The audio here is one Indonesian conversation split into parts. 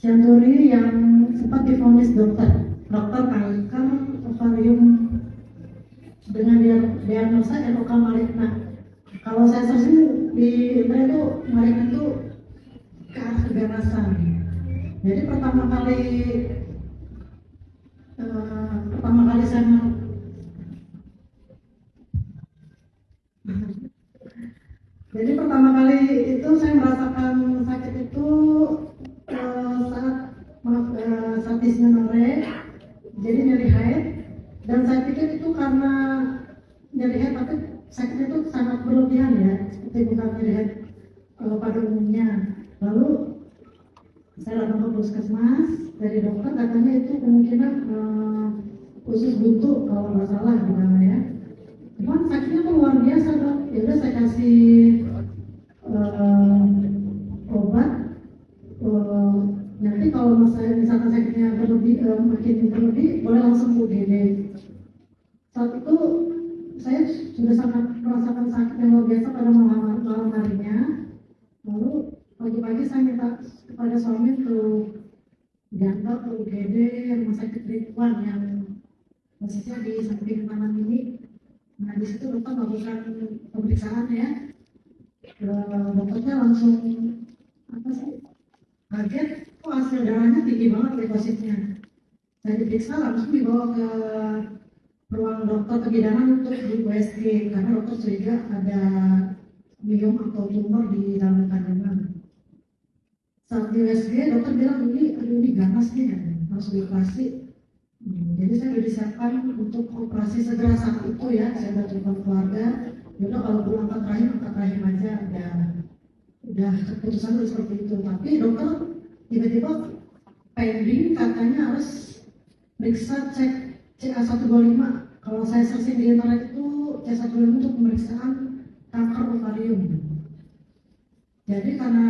Syanduri yang sempat divonis dokter kanker ovarium dengan diagnosa NOK maligna. Kalau saya searching di internet itu maligna itu ke arah keganasan. Jadi pertama kali saya Jadi pertama kali itu saya merasakan sakit itu saat dismenore, jadi nyeri haid, dan saya pikir itu karena nyeri haid, tapi sakitnya itu sangat berlebihan ya, seperti bukan nyeri haid pada umumnya. Lalu saya datang ke puskesmas, dari dokter katanya itu kemungkinan usus buntu kalau nggak salah gimana ya. Cuman sakitnya tuh luar biasa dok. Ya udah saya kasih obat. Nanti kalau misalkan sakitnya makin berlebih, boleh langsung UGD. Saat itu saya sudah sangat merasakan sakit yang luar biasa pada malam harinya. Lalu pagi-pagi saya minta kepada suami untuk diantar ke UGD Rumah Sakit Ridwan yang posisinya di samping kanan ini. Nah di situ dokter melakukan pemeriksaan ya. Dokternya langsung kaget, kok hasil darahnya tinggi banget leukositnya. Saya diperiksa langsung dibawa ke ruang dokter kebidanan untuk di USG karena dokter curiga ada miom atau tumor di dalam kandungan. Saat di USG dokter bilang ini ganas nih, harus dioperasi. Jadi saya sudah disiapkan untuk operasi segera saat itu ya. Saya sudah telepon keluarga, yaudah kalau perlu angkat rahim aja, udah keputusan udah seperti itu. Tapi dokter tiba-tiba pending, katanya harus periksa cek CA125. Kalau saya searching di internet itu CA125 untuk pemeriksaan kanker ovarium. Jadi karena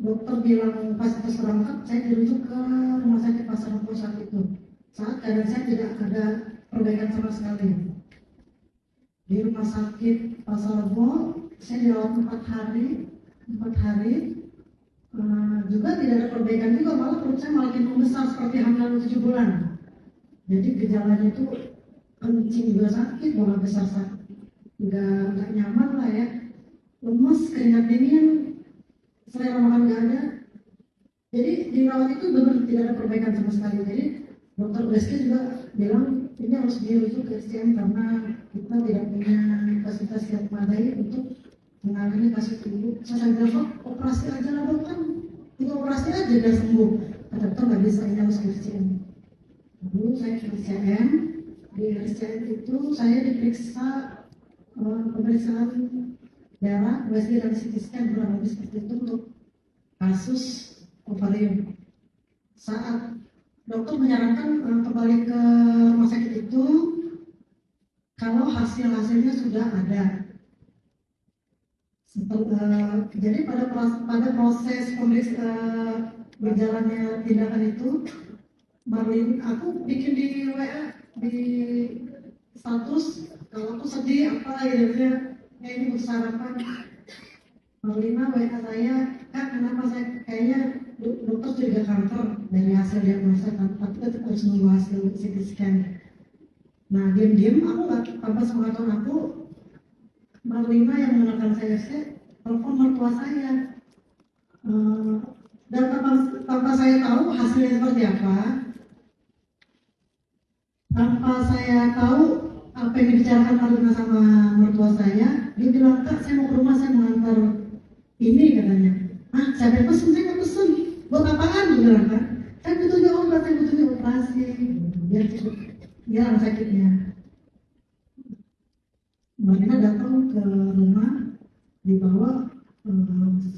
dokter bilang pas berangkat, saya dirujuk ke Rumah Sakit Pasar Rebo saat itu. Saat keadaan saya tidak ada perbaikan sama sekali. Di Rumah Sakit Pasar Rebo saya dirawat 4 hari, juga tidak ada perbaikan juga, malah perut saya makin membesar seperti hamil 7 bulan. Jadi gejalanya itu kencing juga sakit, buang besar sakit, nggak nyaman lah ya, lemes, keringat dingin, selera makan nggak ada. Jadi dirawat itu benar tidak ada perbaikan sama sekali. Jadi dokter USG juga bilang ini harus dirujuk ke RSCM karena kita tidak punya fasilitas yang memadai untuk menangani kasus ini. Saya bilang, operasi aja lah dok, kan tinggal operasi aja biar sembuh. Kata dokter nggak bisa, ini harus ke RSCM. Lalu saya ke RSCM. Di RSCM itu saya diperiksa pemeriksaan darah, USG dan CT scan kurang lebih seperti itu untuk kasus ovarium. Saat dokter menyarankan kembali ke rumah sakit itu kalau hasilnya sudah ada. Jadi pada proses berjalannya tindakan itu, Marlin, aku bikin di WA di status kalau aku sedih apa ya, ini butuh sarapan. Marlina WA saya, Kak kenapa saya kayaknya dokter curiga kanker dari hasil diagnosa, tapi tetap harus nunggu hasil CT scan. Nah diam-diam aku nggak, tanpa sepengetahuan aku, Marlina yang menggunakan CFC telepon mertua saya, dan tanpa saya tahu hasilnya seperti apa, tanpa saya tahu apa yang dibicarakan Marlina sama mertua saya, dia bilang, Kak saya mau ke rumah, saya mau antar ini katanya. Siapa yang pesen? Saya nggak pesen. Buat apaan? Dia bilang kan. Saya butuhnya obat, saya butuhnya operasi. Biar hilang sakitnya. Marlina datang ke rumah, dibawa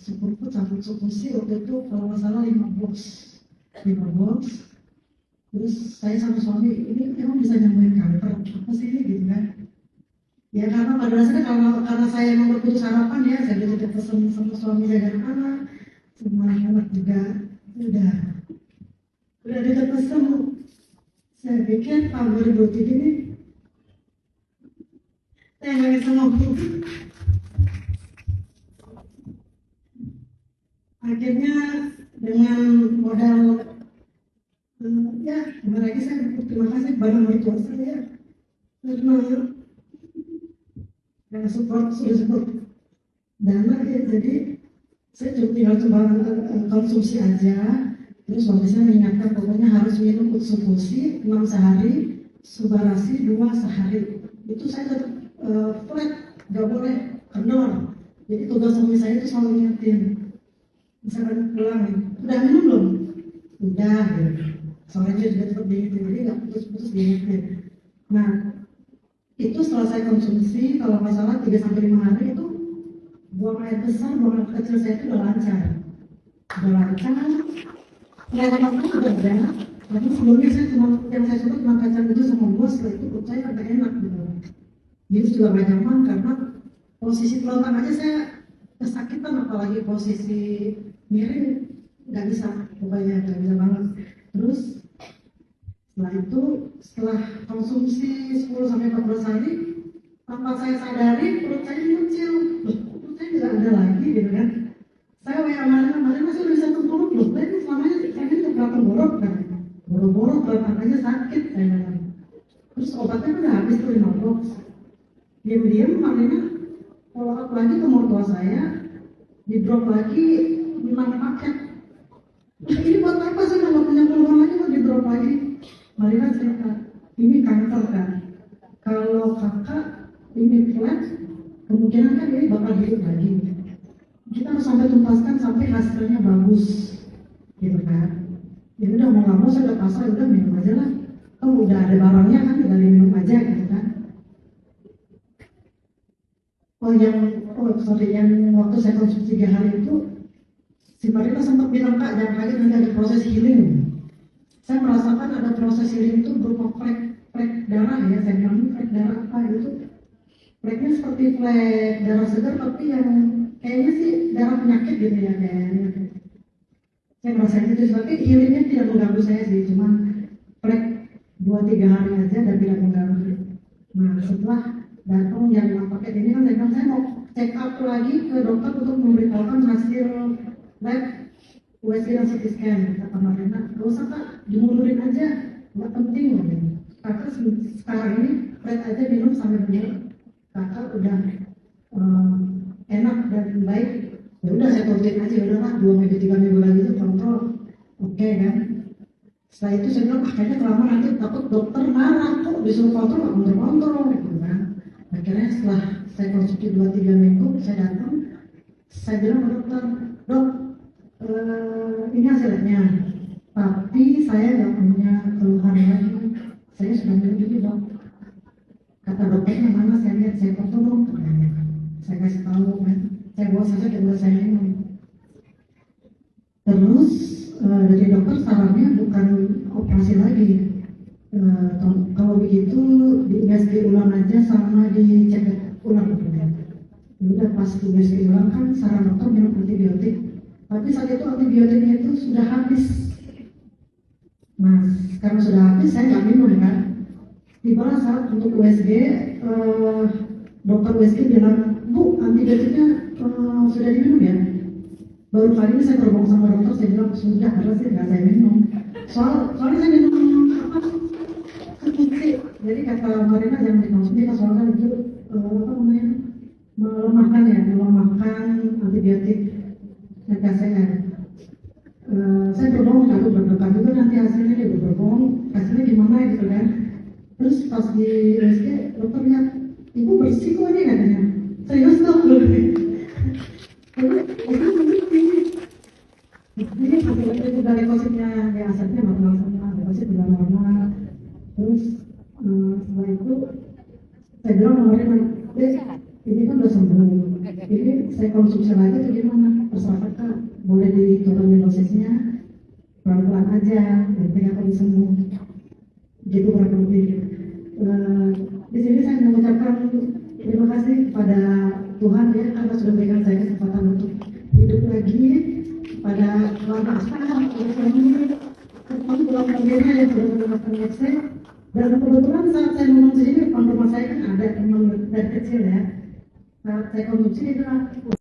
sepupu cabut sukusi waktu itu kalau nggak salah 5 box. Terus saya sama suami, ini emang bisa nyembuhin kanker? Apa sih ini gitu kan? Ya karena pada dasarnya karena saya memang berputus harapan ya, saya udah pesen sama suami jaga anak, semua anak juga udah dekat pesen. Saya pikir tahun 2023 ini saya nggak bisa ngomong. Akhirnya dengan modal ya gimana lagi, saya terima kasih kepada mertua saya karena sudah support dana ya. Jadi saya cuma konsumsi aja. Terus suami saya mengingatkan pokoknya harus minum utsubushi 6 sehari, subarasi 2 sehari. Itu saya tetap flat, nggak boleh kendor. Jadi tugas suami saya itu selalu ngingetin. Misalkan pulang, udah minum belum? Udah, gitu. Soalnya juga tetap diingetin, jadi nggak putus-putus diingetin. Nah, itu setelah saya konsumsi, kalau nggak salah 3-5 hari itu buang air besar, buang air kecil saya itu udah lancar. Pengalaman itu udah ada. Tapi sebelumnya yang saya suka cuma kacang itu sama buah, setelah itu perut saya agak enak gitu. Jadi juga gak nyaman karena posisi telentang aja saya kesakitan, apalagi posisi miring nggak bisa, pokoknya nggak bisa banget. Terus setelah konsumsi 10-14 hari, tanpa saya sadari perut saya muncul, perut saya tidak ada lagi gitu kan. Saya kemarin masih bisa turun loh, tapi selamanya saya ini nggak borok kan, borok kelihatan aja sakit saya bilang. Terus obatnya udah habis tuh 5 box. Diam-diam makanya follow up lagi ke mertua saya, di drop lagi 5 paket. Nah, ini buat apa sih kalau punya peluang lagi mau di drop lagi? Marina cerita, ini kanker kan. Kalau kakak ini flat, kemungkinan kan ini bakal hidup lagi. Kita harus sampai tuntaskan sampai hasilnya bagus, gitu kan. Ya udah mau nggak mau saya udah pasrah, udah minum aja lah. Oh udah ada barangnya kan, tinggal minum aja gitu kan. Yang waktu saya konsumsi 3 hari itu, si Marina sempat bilang, Kak jangan kaget nanti ada proses healing. Saya merasakan ada proses healing itu berupa flek darah ya, saya bilang flek darah apa itu? Fleknya seperti flek darah segar tapi yang kayaknya sih darah penyakit gitu ya kayaknya. Saya merasa itu, tapi healingnya tidak mengganggu saya sih, cuma flek 2-3 hari aja dan tidak mengganggu. Nah setelah datang yang 5 paket ini kan saya mau check up lagi ke dokter untuk memberitahukan hasil lab USG dan CT scan. Kata Marina, gak usah Kak, dimundurin aja, nggak penting gitu. Kakak sekarang ini red aja minum sampai benar kakak udah enak dan baik. Ya udah saya kontrolin aja, udah lah 2-3 minggu lagi itu kontrol, oke kan. Setelah itu saya bilang kayaknya kelamaan nanti takut dokter marah, kok disuruh kontrol nggak kontrol gitu kan. Akhirnya setelah saya konsumsi 2-3 minggu, saya datang, saya bilang ke dokter, dok ini hasilnya, tapi saya nggak punya keluhan lagi, saya sudah minum juga dok. Kata dokternya mana, saya lihat, saya foto dong, saya kasih tahu kan, saya bawa saja dan saya minum. Terus dari dokter sarannya bukan operasi lagi. Kalau begitu di USG ulang aja sama dicek ulang. Udah pas di USG ulang kan saran dokter minum antibiotik. Tapi saat itu antibiotiknya itu sudah habis. Nah, karena sudah habis saya nggak minum kan. Tiba saat untuk USG, dokter USG bilang, Bu, antibiotiknya sudah diminum ya? Baru kali ini saya terbang sama dokter, saya bilang sudah, karena sih nggak saya minum. Soalnya saya minum apa? Konsumsi. Jadi kata Marina jangan dikonsumsi, soalnya itu melemahkan antibiotik KCN. Saya berbohong, aku berdekat juga nanti hasilnya dia berbohong, hasilnya gimana gitu kan. Terus pas di USG dokter lihat, ibu bersih kok ini katanya. Serius dok ini hasilnya itu dari kositnya di asetnya normal semua, kosit juga normal. Terus setelah itu saya bilang kemarin, ini kan udah sembuh, ini saya konsumsi lagi atau gimana? Terserah kakak, boleh diturunin dosisnya pelan-pelan aja, yang penting aku bisa sembuh. Gitu kurang lebih. Di sini saya mengucapkan terima kasih kepada Tuhan ya, karena sudah memberikan saya kesempatan untuk hidup lagi, pada keluarga saya, kepada keluarga yang sudah mendapatkan akses. Dan kebetulan saat saya mengungsi ini, depan rumah saya kan ada teman dari kecil ya. Saat saya konsumsi itu